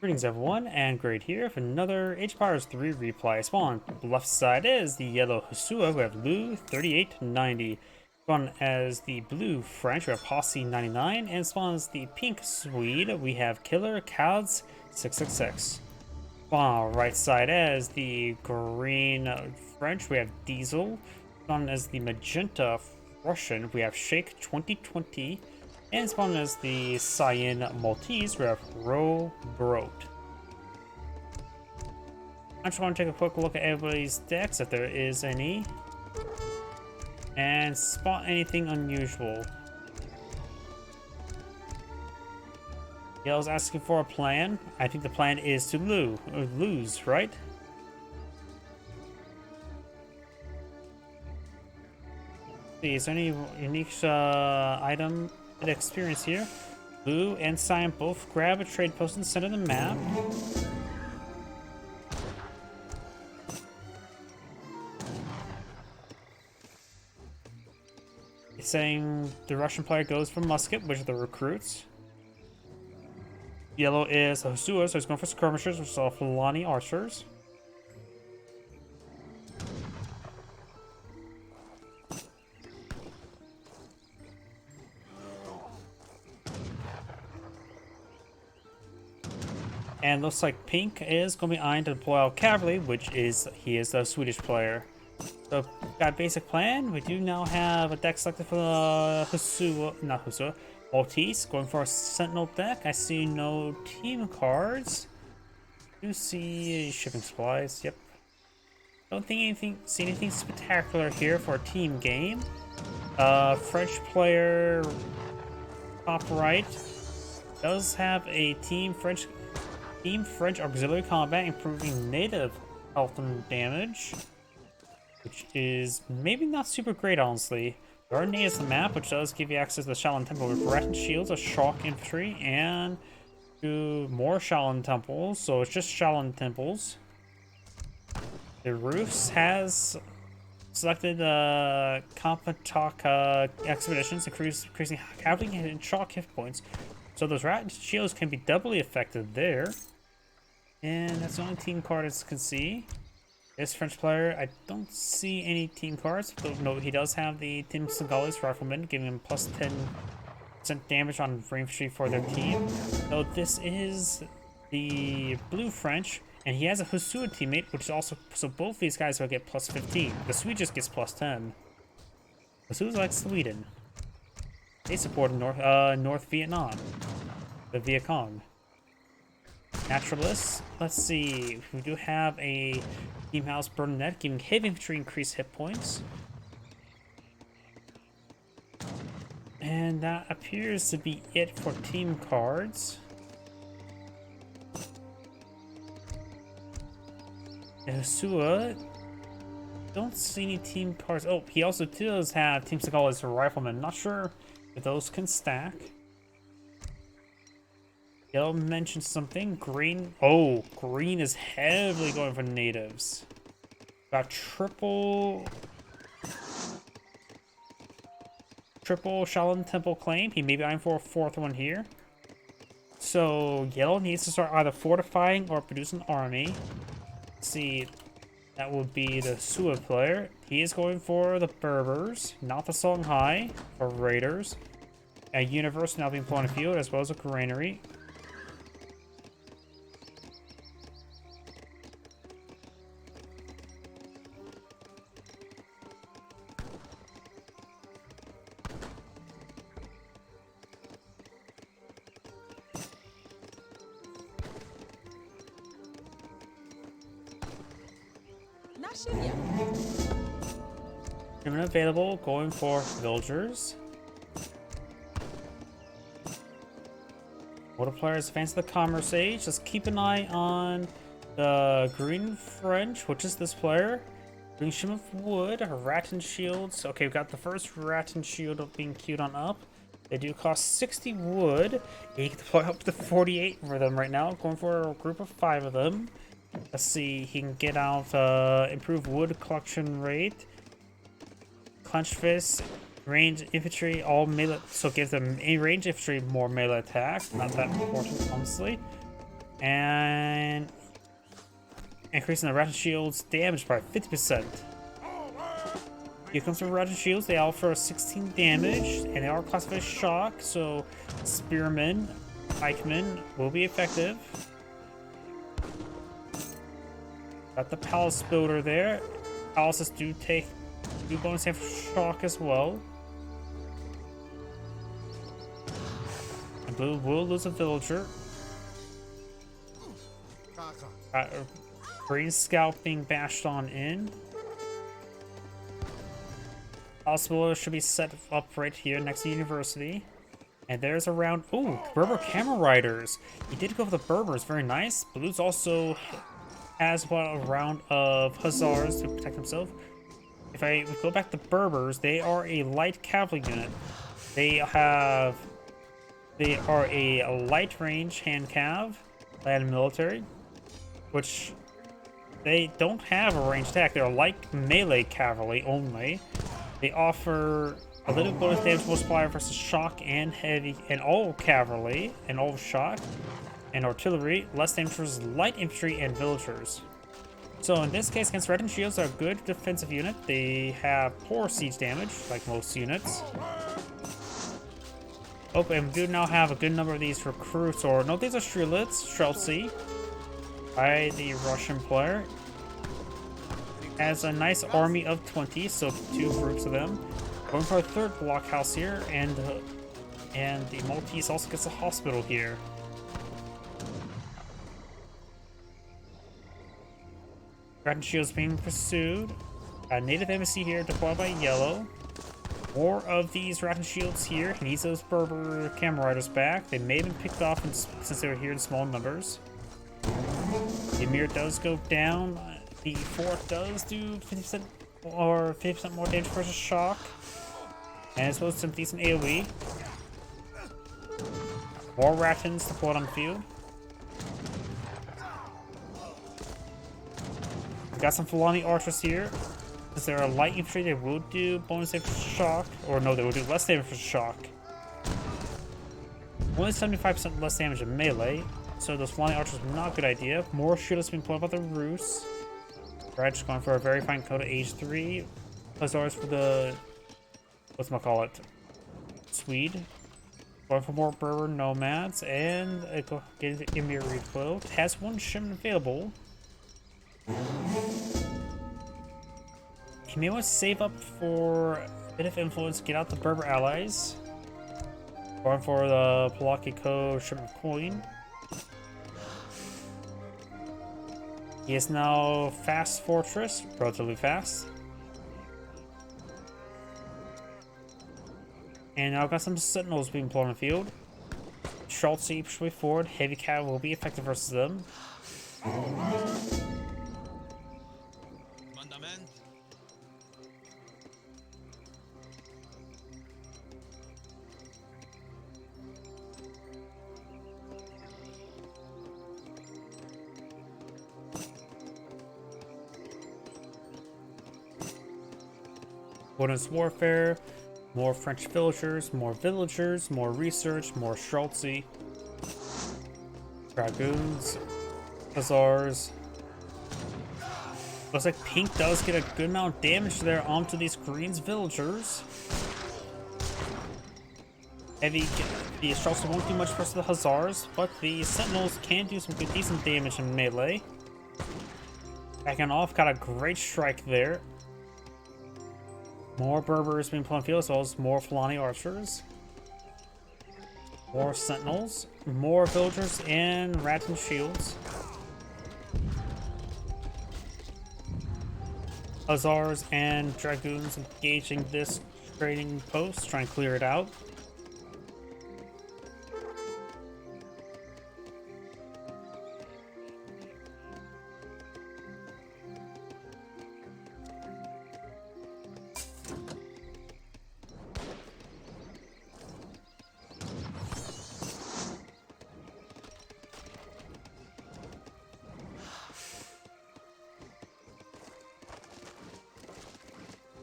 Greetings everyone, and great here for another Age of Empires 3 replay. Spawn. Left side is the yellow Husua, we have Lew3890. Spawn as the blue French, we have Passi 99, and spawn as the pink Swede, we have Killerkatze666. Spawn right side as the green French, we have Diesel. Spawn as the magenta Russian, we have shake2020. And spawn as the cyan Maltese, we have Rohbrot. I just want to take a quick look at everybody's decks, if there is any, and spot anything unusual. Yellow's asking for a plan. I think the plan is to lose, right? See, is there any unique item experience here? Blue and cyan both grab a trade post in the center of the map. It's saying the Russian player goes for musket, which are the recruits. Yellow is Hosua, so he's going for skirmishers, which are Fulani archers. And looks like pink is going to be eyeing to deploy out cavalry, which is, he is the Swedish player. So, got a basic plan. We do now have a deck selected for the Maltese, going for a Sentinel deck. I see no team cards. Do see shipping supplies, yep. Don't think see anything spectacular here for a team game. French player, top right, does have a Team French auxiliary combat, improving native health and damage, which is maybe not super great, honestly. There are natives on the map, which does give you access to the Shaolin Temple with Rat and Shields, a Shock Infantry, and to more Shaolin Temples, so it's just Shaolin Temples. The roofs has selected Kampatak expeditions, increasing cavalry and shock hit points. So those Rat and Shields can be doubly effective there. And that's the only team card I can see. This French player, I don't see any team cards. But no, he does have the Team Senegalese Riflemen, giving him plus 10% damage on infantry for their team. So this is the blue French, and he has a Husua teammate, which is also, so both these guys will get plus 15. The Swede just gets plus 10. Husua's like Sweden. They support North Vietnam, the Viet Cong. Naturalists, let's see. We do have a Team House Burnett, giving heavy infantry increased hit points. And that appears to be it for team cards. Husua, don't see any team cards. Oh, he also does have Team Senegalese Riflemen. Not sure if those can stack. Yellow mentioned something. Green. Oh, green is heavily going for natives. Got triple Shaolin Temple claim. He may be eyeing for a fourth one here. So yellow needs to start either fortifying or producing an army. Let's see, that would be the Sua player. He is going for the Berbers, not the Songhai, or Raiders. A Universe now being put on the field, as well as a Granary. Available, going for villagers. Multipliers advance the Commerce Age. Let's keep an eye on the green French, which is this player. Green Shim of Wood, Rat and Shields. Okay, we've got the first Rat and Shield being queued on up. They do cost 60 wood. You can deploy up to 48 for them right now. Going for a group of 5 of them. Let's see, he can get out improved wood collection rate. Clenched Fist, range infantry, all melee, so give them a range infantry more melee attack. Not that important, honestly. And increasing the Ratchet Shield's damage by 50%. Here comes the Ratchet Shields. They offer 16 damage, and they are classified as shock, so Spearmen, Pikemen will be effective. Got the Palace Builder there. Palaces do bonus damage for shock as well. And blue will lose a villager. Green Scalp being bashed on in. Palace Builder should be set up right here next to University. And there's a round. Ooh, Berber Camel Riders. He did go for the Berbers. Very nice. Blues also has a round of Hussars to protect himself. If I go back to Berbers, they are a light cavalry unit. They are a light range hand cav, land military, which they don't have a ranged attack. They're light melee cavalry only. They offer a little bonus damage multiplier versus shock and heavy and all cavalry and all shock and artillery, less damage versus light infantry and villagers. So in this case, against Red and Shields are a good defensive unit. They have poor siege damage, like most units. Oh, and we do now have a good number of these recruits, or no, these are Streltsy by the Russian player. Has a nice army of 20, so 2 groups of them. Going for a third blockhouse here, and the Maltese also gets a hospital here. Red and Shields being pursued. A native embassy here deployed by Yellow. More of these Rat and Shields here. He needs those Berber Camel Riders back. They may have been picked off since they were here in small numbers. The Emir does go down. The fort does do 50% or 50% more damage versus shock. And as well as some decent AoE. More Ratans deployed on the field. We've got some Fulani archers here. Since they're a light infantry, they will do bonus damage for shock. Or no, they will do less damage for shock. Only 75% less damage in melee. So those Fulani archers are not a good idea. More shielders being deployed by the Rus. Right, just going for a very fine code of age 3. Hussars for the whatchamacallit, Swede. Going for more Berber nomads and getting the Emir recoil. Has 1 shipment available. He may want to save up for a bit of influence, get out the Berber allies. Going for the Palakiko shipment coin. He is now fast fortress, relatively fast. And now I've got some sentinels being deployed on the field. Streltsy push way forward, heavy cav will be effective versus them. Wilderness warfare, more French villagers, more research, more Streltsy, dragoons, hussars. Looks like pink does get a good amount of damage there onto these greens villagers. The Streltsy won't do much versus the hussars, but the sentinels can do some good decent damage in melee. Backing off, got a great strike there. More Berbers being put on field, as well as more Fulani archers. More sentinels. More villagers and Rat and Shields. Hussars and dragoons engaging this trading post, trying to clear it out.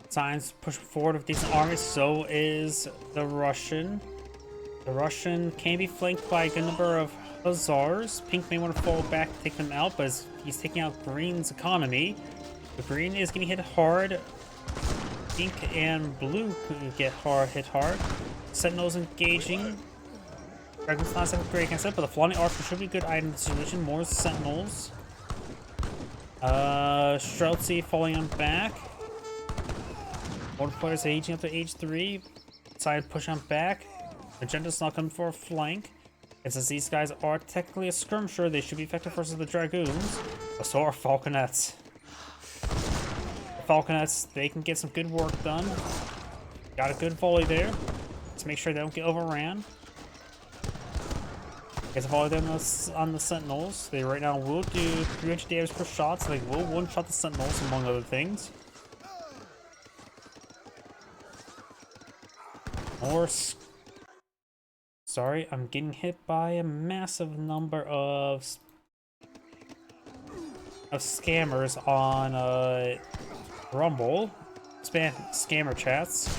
Signs push forward with decent armies, so is the Russian. The Russian can be flanked by a good number of Hussars. Pink may want to fall back to take them out, but he's taking out Green's economy. The Green is getting hit hard. Pink and Blue get hit hard. Sentinels engaging. Dragon's not so great against it, but the Flying Archer should be a good item solution. More Sentinels. Streltsy falling on back. Multipliers aging up to age 3. Side push on back. Magenda's not coming for a flank. And since these guys are technically a skirmisher, they should be effective versus the Dragoons. But so are Falconets. The Falconets, they can get some good work done. Got a good volley there. Let's make sure they don't get overran. Gets a volley there on the Sentinels. They right now will do 300 damage per shot, so they will one-shot the Sentinels, among other things. More. Sorry, I'm getting hit by a massive number of scammers on Rumble. Scammer chats.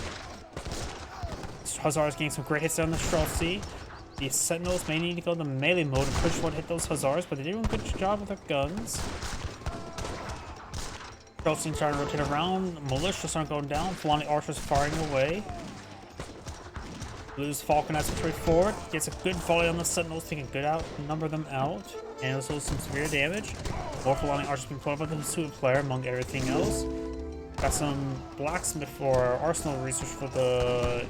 Hussars getting some great hits on the Streltsy. The Sentinels may need to go to melee mode and push one hit those Hussars, but they're doing a good job with their guns. Streltsy trying to rotate around. Militias aren't going down. Flying Archers firing away. Blue's Falconets retreat forward. Gets a good volley on the Sentinels, taking good number them out. And also some severe damage. More Flying Archers being put up with the suit player among everything else. Got some blacksmith or arsenal research for the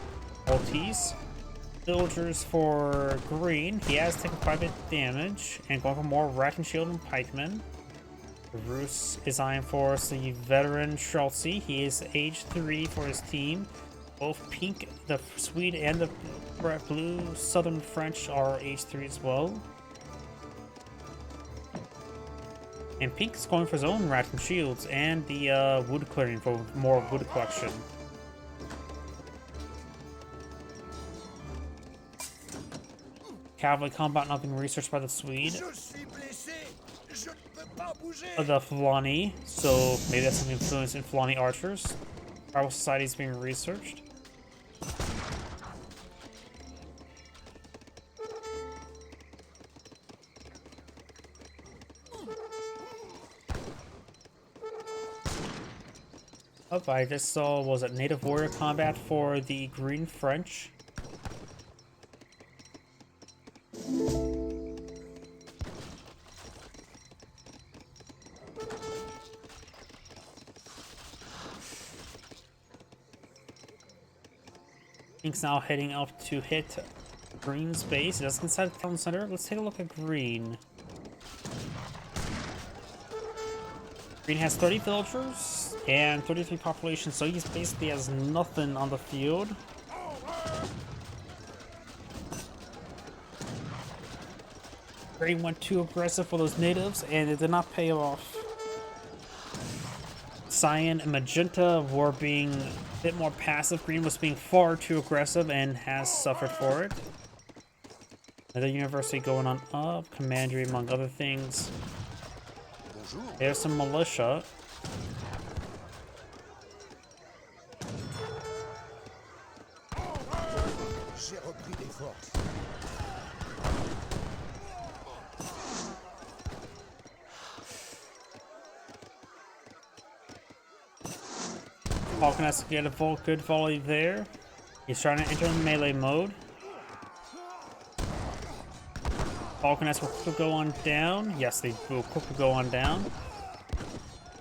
Maltese. Villagers for Green. He has taken quite a bit of damage. And going for more Rat and Shield and Pikemen. The Roos is eyeing for the veteran Streltsy. He is age 3 for his team. Both Pink, the Swede, and the Blue Southern French are age 3 as well. And Pink is going for his own Rat and Shields and the wood clearing for more wood collection. Cavalry combat not being researched by the Swede. The Fulani, so maybe that's some influence in Fulani archers. Tribal society is being researched. Up, I just saw, was it native warrior combat for the Green French? Pink's now heading up to hit Green's base. It doesn't inside the town center. Let's take a look at Green. Green has 30 villagers and 33 population, so he basically has nothing on the field. Green went too aggressive for those natives, and it did not pay off. Cyan and Magenta were being a bit more passive. Green was being far too aggressive and has suffered for it. Another university going on up, commandery among other things. There's some militia. Falcon has to get a good volley there. He's trying to enter melee mode. Falconets will quickly go on down. Yes, they will quickly go on down.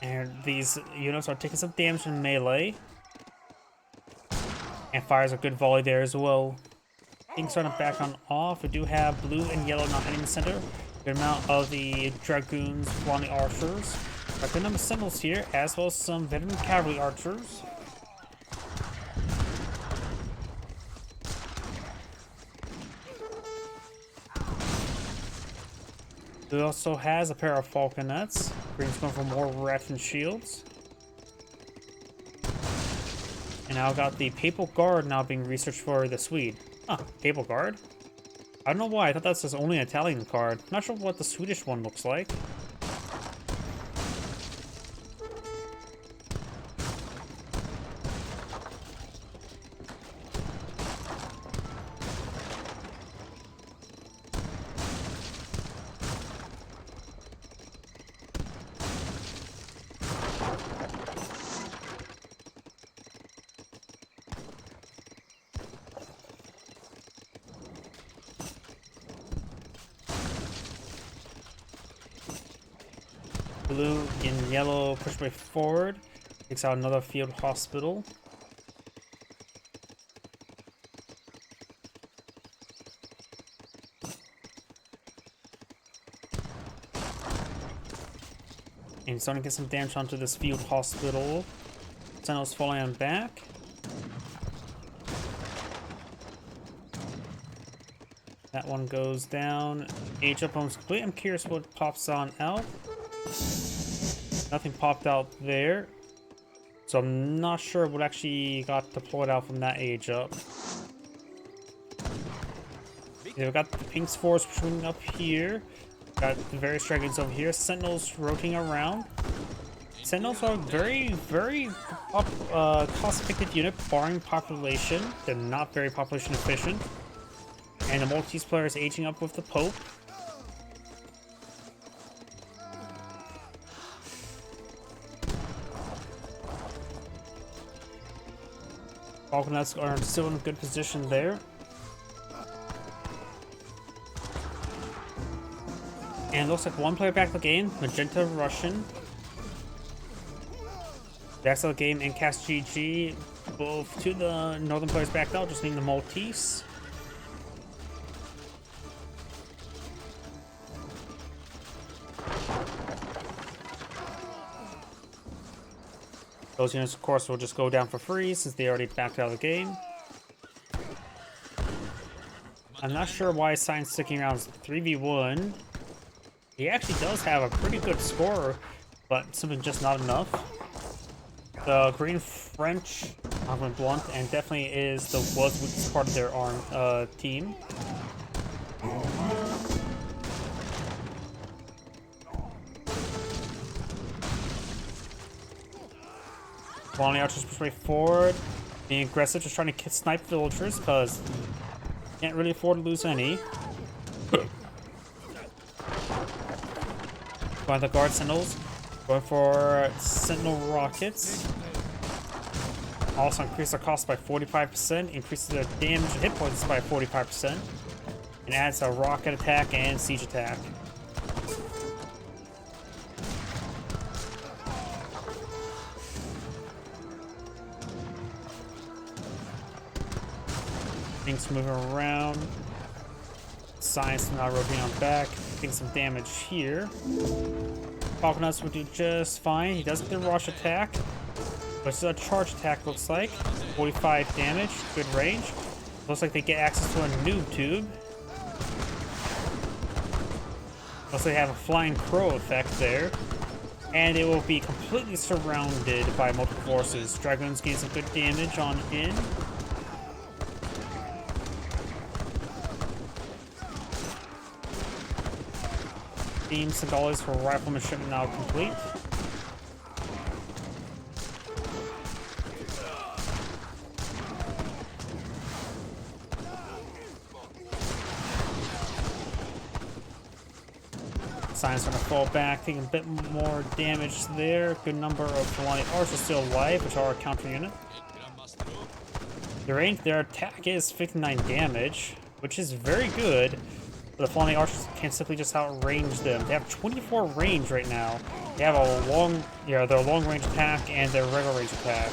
And these units are taking some damage in melee. And fires a good volley there as well. Things starting back on off. We do have blue and yellow now heading in the center. Good amount of the dragoons, flying archers. A good number of sentinels here, as well as some veteran cavalry archers. Blue also has a pair of falconets. Green's going for more Rat and Shields. And now got the Papal Guard now being researched for the Swede. Huh, Papal Guard? I don't know why, I thought that's only an Italian card. Not sure what the Swedish one looks like. Blue and yellow push way forward. Takes out another field hospital. And he's starting to get some damage onto this field hospital. Sentinel's falling on back. That one goes down. Age up almost complete. I'm curious what pops on out. Nothing popped out there. So I'm not sure what actually got deployed out from that age up. Yeah, we've got the Pink's Force shooting up here. Got the various dragons over here. Sentinels rotating around. Sentinels are very cost-effective unit, barring population. They're not very population efficient. And the Maltese player is aging up with the Pope. Falconets are still in a good position there. And it looks like one player back to the game, Magenta Russian. Back to the game and cast GG. Both two of the northern players backed out, just leaving the Maltese. Those units, of course, will just go down for free since they already backed out of the game. I'm not sure why Sign's sticking around 3v1. He actually does have a pretty good score, but simply just not enough. The Green French, Armament Blunt, and definitely is the weakest part of their team. Colony Archers push way forward, being aggressive, just trying to snipe villagers because can't really afford to lose any. By the guard sentinels, going for sentinel rockets. Also increase their cost by 45%, increases their damage and hit points by 45%, and adds a rocket attack and siege attack. Things moving around. Science now rotating on back, taking some damage here. Falconets would do just fine. He does get the rush attack, but it's a charge attack, looks like. 45 damage, good range. Looks like they get access to a noob tube. Looks like they have a flying crow effect there. And it will be completely surrounded by multiple forces. Dragoons gain some good damage on in. Teams and dollars for rifleman shipment now complete. Science gonna fall back, taking a bit more damage there. Good number of Fulani Archers still alive, which are a counter unit. Their attack is 59 damage, which is very good. The Fulani Archers can simply just outrange them. They have 24 range right now. They have a their long range attack and their regular range attack.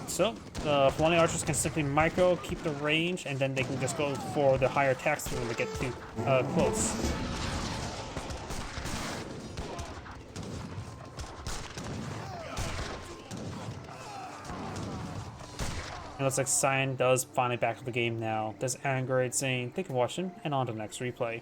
So the Fulani Archers can simply micro, keep the range, and then they can just go for the higher attacks when they get too close. It looks like Cyan does finally back to the game now. This Aaron Grade saying, thank you for watching, and on to the next replay.